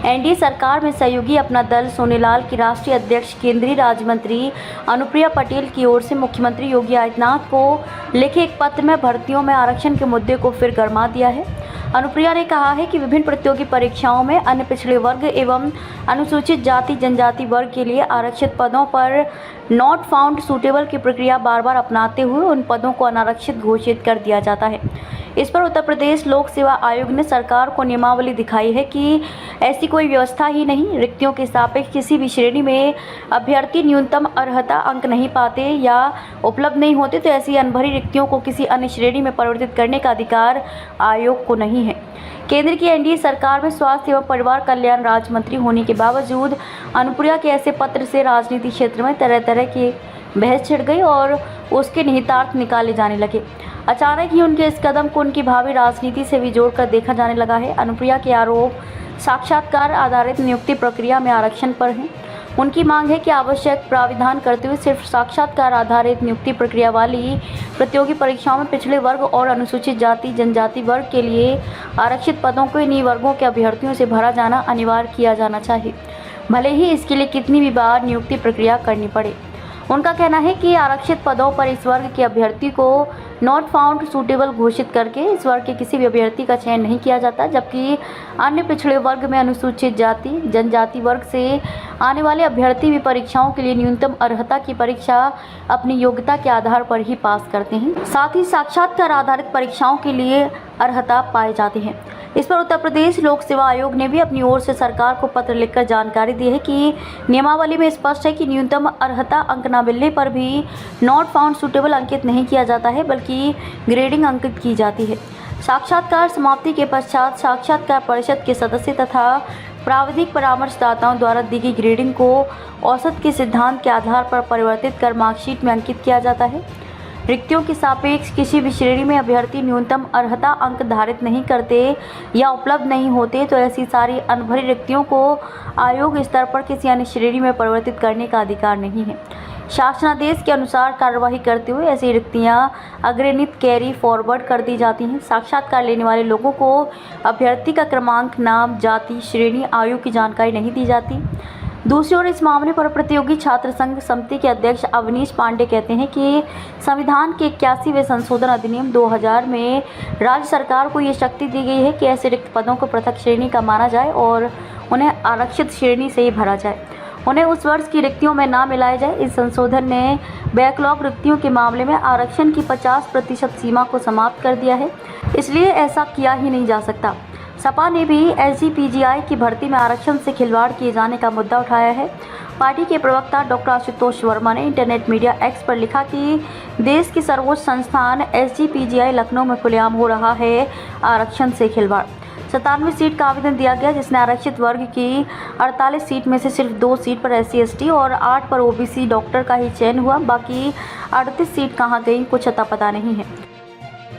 NDA सरकार में सहयोगी अपना दल सोनेलाल की राष्ट्रीय अध्यक्ष केंद्रीय राज्य मंत्री अनुप्रिया पटेल की ओर से मुख्यमंत्री योगी आदित्यनाथ को लिखे एक पत्र में भर्तियों में आरक्षण के मुद्दे को फिर गरमा दिया है। अनुप्रिया ने कहा है कि विभिन्न प्रतियोगी परीक्षाओं में अन्य पिछड़े वर्ग एवं अनुसूचित जाति जनजाति वर्ग के लिए आरक्षित पदों पर नॉट फाउंड सूटेबल की प्रक्रिया बार बार अपनाते हुए उन पदों को अनारक्षित घोषित कर दिया जाता है। इस पर उत्तर प्रदेश लोक सेवा आयोग ने सरकार को नियमावली दिखाई है कि ऐसी कोई व्यवस्था ही नहीं। रिक्तियों के सापेक्ष किसी भी श्रेणी में अभ्यर्थी न्यूनतम अर्हता अंक नहीं पाते या उपलब्ध नहीं होते तो ऐसी अनभरी रिक्तियों को किसी अन्य श्रेणी में परिवर्तित करने का अधिकार आयोग को नहीं है। केंद्र की एनडीए सरकार में स्वास्थ्य एवं परिवार कल्याण राज्य मंत्री होने के बावजूद अनुप्रिया के ऐसे पत्र से राजनीति क्षेत्र में तरह तरह की बहस छिड़ गई और उसके निहितार्थ निकाले जाने लगे। अचानक ही उनके इस कदम को उनकी भावी राजनीति से भी जोड़कर देखा जाने लगा है। अनुप्रिया के आरोप साक्षात्कार आधारित नियुक्ति प्रक्रिया में आरक्षण पर हैं। उनकी मांग है कि आवश्यक प्राविधान करते हुए सिर्फ साक्षात्कार आधारित नियुक्ति प्रक्रिया वाली प्रतियोगी परीक्षाओं में पिछड़े वर्ग और अनुसूचित जाति जनजाति वर्ग के लिए आरक्षित पदों को इन्हीं वर्गों के अभ्यर्थियों से भरा जाना अनिवार्य किया जाना चाहिए, भले ही इसके लिए कितनी भी बार नियुक्ति प्रक्रिया करनी पड़े। उनका कहना है कि आरक्षित पदों पर इस वर्ग के अभ्यर्थी को नॉट फाउंड सूटेबल घोषित करके इस वर्ग के किसी भी अभ्यर्थी का चयन नहीं किया जाता, जबकि अन्य पिछड़े वर्ग में अनुसूचित जाति जनजाति वर्ग से आने वाले अभ्यर्थी भी परीक्षाओं के लिए न्यूनतम अर्हता की परीक्षा अपनी योग्यता के आधार पर ही पास करते हैं। साथ ही साक्षात्कार आधारित परीक्षाओं के लिए अर्हता पाए जाते हैं। इस पर उत्तर प्रदेश लोक सेवा आयोग ने भी अपनी ओर से सरकार को पत्र लिखकर जानकारी दी है कि नियमावली में स्पष्ट है कि न्यूनतम अर्हता अंक न मिलने पर भी नॉट फाउंड सूटेबल अंकित नहीं किया जाता है, बल्कि ग्रेडिंग अंकित की जाती है। साक्षात्कार समाप्ति के पश्चात साक्षात्कार परिषद के सदस्य तथा प्राविधिक परामर्शदाताओं द्वारा दी गई ग्रेडिंग को औसत के सिद्धांत के आधार पर परिवर्तित कर मार्कशीट में अंकित किया जाता है। रिक्तियों के सापेक्ष किसी भी श्रेणी में अभ्यर्थी न्यूनतम अर्हता अंक धारित नहीं करते या उपलब्ध नहीं होते तो ऐसी सारी अनभरी रिक्तियों को आयोग स्तर पर किसी अन्य श्रेणी में परिवर्तित करने का अधिकार नहीं है। शासनादेश के अनुसार कार्यवाही करते हुए ऐसी रिक्तियां अग्रणित कैरी फॉरवर्ड कर दी जाती हैं। साक्षात्कार लेने वाले लोगों को अभ्यर्थी का क्रमांक, नाम, जाति, श्रेणी, आयु की जानकारी नहीं दी जाती। दूसरी ओर इस मामले पर प्रतियोगी छात्र संघ समिति के अध्यक्ष अवनीश पांडे कहते हैं कि संविधान के 81वें संशोधन अधिनियम 2000 में राज्य सरकार को ये शक्ति दी गई है कि ऐसे रिक्त पदों को पृथक श्रेणी का माना जाए और उन्हें आरक्षित श्रेणी से ही भरा जाए, उन्हें उस वर्ष की रिक्तियों में ना मिलाया जाए। इस संशोधन ने बैकलॉग रिक्तियों के मामले में आरक्षण की 50% सीमा को समाप्त कर दिया है, इसलिए ऐसा किया ही नहीं जा सकता। सपा ने भी एसजीपीजीआई की भर्ती में आरक्षण से खिलवाड़ किए जाने का मुद्दा उठाया है। पार्टी के प्रवक्ता डॉक्टर आशुतोष वर्मा ने इंटरनेट मीडिया एक्स पर लिखा कि देश की सर्वोच्च संस्थान एसजीपीजीआई लखनऊ में खुलेआम हो रहा है आरक्षण से खिलवाड़। 97 सीट का आवेदन दिया गया, जिसमें आरक्षित वर्ग की 48 सीट में से सिर्फ 2 सीट पर SC ST और 8 पर OBC डॉक्टर का ही चयन हुआ। बाकी 38 सीट कहाँ गई, कुछ अता पता नहीं है।